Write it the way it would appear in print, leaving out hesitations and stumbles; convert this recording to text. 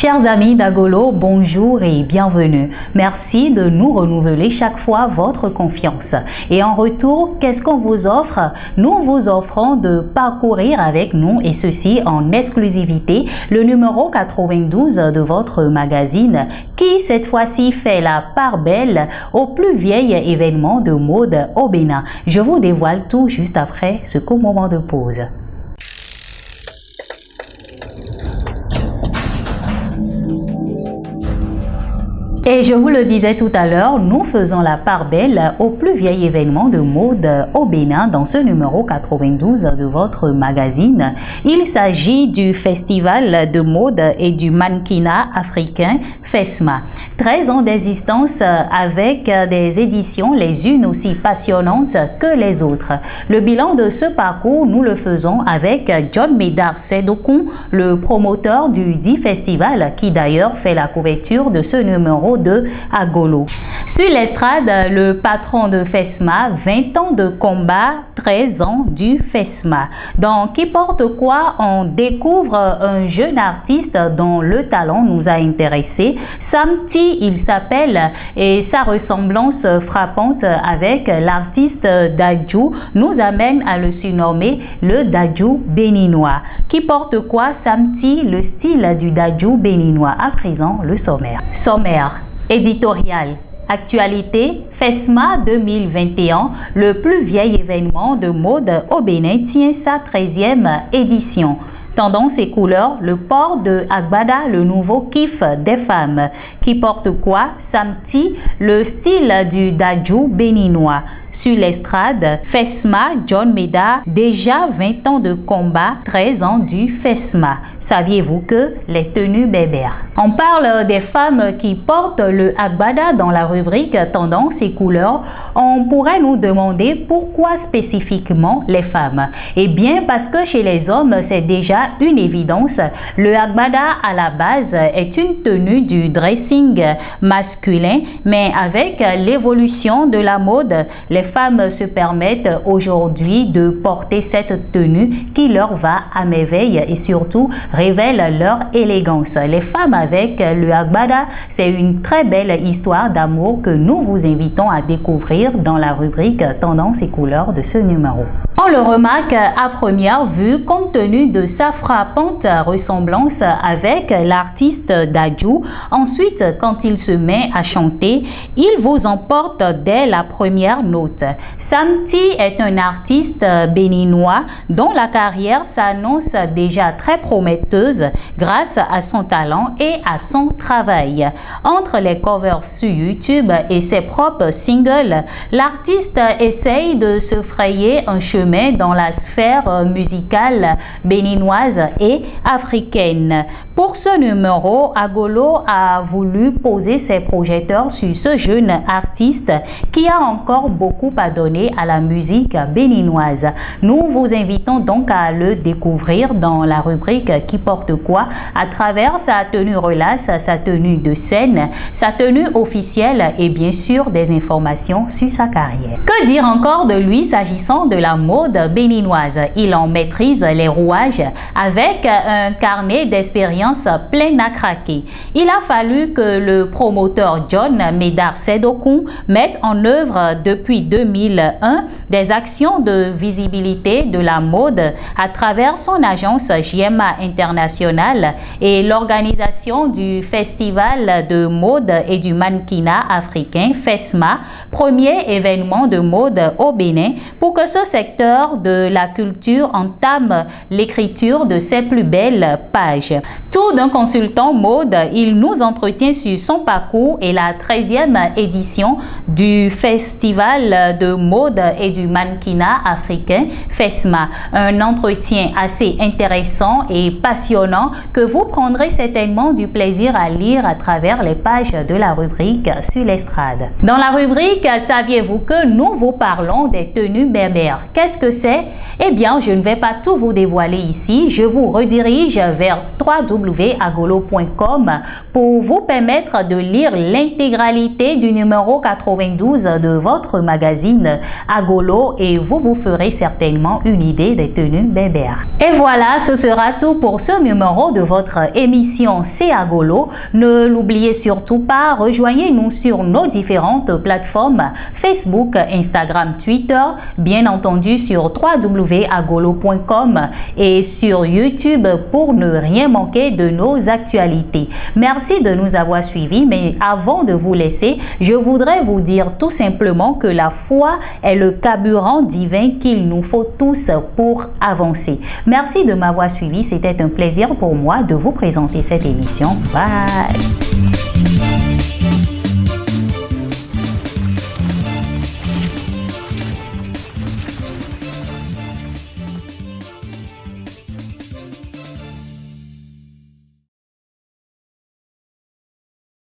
Chers amis d'Agolo, bonjour et bienvenue. Merci de nous renouveler chaque fois votre confiance. Et en retour, qu'est-ce qu'on vous offre? Nous vous offrons de parcourir avec nous, et ceci en exclusivité, le numéro 92 de votre magazine qui cette fois-ci fait la part belle au plus vieil événement de mode au Bénin. Je vous dévoile tout juste après ce court moment de pause. Et je vous le disais tout à l'heure, nous faisons la part belle au plus vieil événement de mode au Bénin dans ce numéro 92 de votre magazine. Il s'agit du festival de mode et du mannequinat africain FESMA. 13 ans d'existence avec des éditions les unes aussi passionnantes que les autres. Le bilan de ce parcours, nous le faisons avec John Médard Sédokun, le promoteur du dit festival qui d'ailleurs fait la couverture de ce numéro de Agolo. Sur l'estrade, le patron de FESMA, 20 ans de combat, 13 ans du FESMA. Donc, qui porte quoi? On découvre un jeune artiste dont le talent nous a intéressés. Sam T, il s'appelle, et sa ressemblance frappante avec l'artiste Dadju nous amène à le surnommer le Dadju béninois. Qui porte quoi? Sam T, le style du Dadju béninois. À présent, le sommaire. Éditorial. Actualité, FESMA 2021, le plus vieil événement de mode au Bénin, tient sa 13e édition. Tendance et couleurs, le port de Agbada, le nouveau kiff des femmes. Qui porte quoi? Sam T, le style du Dadju béninois. Sur l'estrade, FESMA, John Médard, déjà 20 ans de combat, 13 ans du FESMA. Saviez-vous que les tenues berbères? On parle des femmes qui portent le Agbada dans la rubrique Tendance et couleurs. On pourrait nous demander pourquoi spécifiquement les femmes? Eh bien, parce que chez les hommes, c'est déjà une évidence. Le Agbada à la base est une tenue du dressing masculin, mais avec l'évolution de la mode, les femmes se permettent aujourd'hui de porter cette tenue qui leur va à merveille et surtout révèle leur élégance. Les femmes avec le Agbada, c'est une très belle histoire d'amour que nous vous invitons à découvrir dans la rubrique Tendance et couleurs de ce numéro. On le remarque à première vue compte tenu de sa frappante ressemblance avec l'artiste Dadju. Ensuite, quand il se met à chanter, il vous emporte dès la première note. Sam T est un artiste béninois dont la carrière s'annonce déjà très prometteuse grâce à son talent et à son travail. Entre les covers sur YouTube et ses propres singles, l'artiste essaye de se frayer un chemin dans la sphère musicale béninoise et africaine. Pour ce numéro, Agolo a voulu poser ses projecteurs sur ce jeune artiste qui a encore beaucoup à donner à la musique béninoise. Nous vous invitons donc à le découvrir dans la rubrique Qui porte quoi à travers sa tenue relax, sa tenue de scène, sa tenue officielle et bien sûr des informations sur sa carrière. Que dire encore de lui s'agissant de la mode béninoise? Il en maîtrise les rouages avec un carnet d'expérience plein à craquer. Il a fallu que le promoteur John Médard Sédokun mette en œuvre depuis 2001 des actions de visibilité de la mode à travers son agence JMA International et l'organisation du festival de mode et du mannequinat africain FESMA, premier événement de mode au Bénin, pour que ce secteur de la culture entame l'écriture de ses plus belles pages. Tout d'un consultant mode, il nous entretient sur son parcours et la 13e édition du festival de mode et du mannequinat africain FESMA. Un entretien assez intéressant et passionnant que vous prendrez certainement du plaisir à lire à travers les pages de la rubrique Sur l'estrade. Dans la rubrique Saviez-vous que nous vous parlons des tenues berbères? Qu'est-ce que c'est? Eh bien, je ne vais pas tout vous dévoiler ici. Je vous redirige vers 3 www.agolo.com pour vous permettre de lire l'intégralité du numéro 92 de votre magazine Agolo et vous vous ferez certainement une idée des tenues bébères. Et voilà, ce sera tout pour ce numéro de votre émission C'est Agolo. Ne l'oubliez surtout pas, rejoignez-nous sur nos différentes plateformes Facebook, Instagram, Twitter, bien entendu sur www.agolo.com et sur YouTube pour ne rien manquer de nos actualités. Merci de nous avoir suivis, mais avant de vous laisser, je voudrais vous dire tout simplement que la foi est le carburant divin qu'il nous faut tous pour avancer. Merci de m'avoir suivi, c'était un plaisir pour moi de vous présenter cette émission. Bye!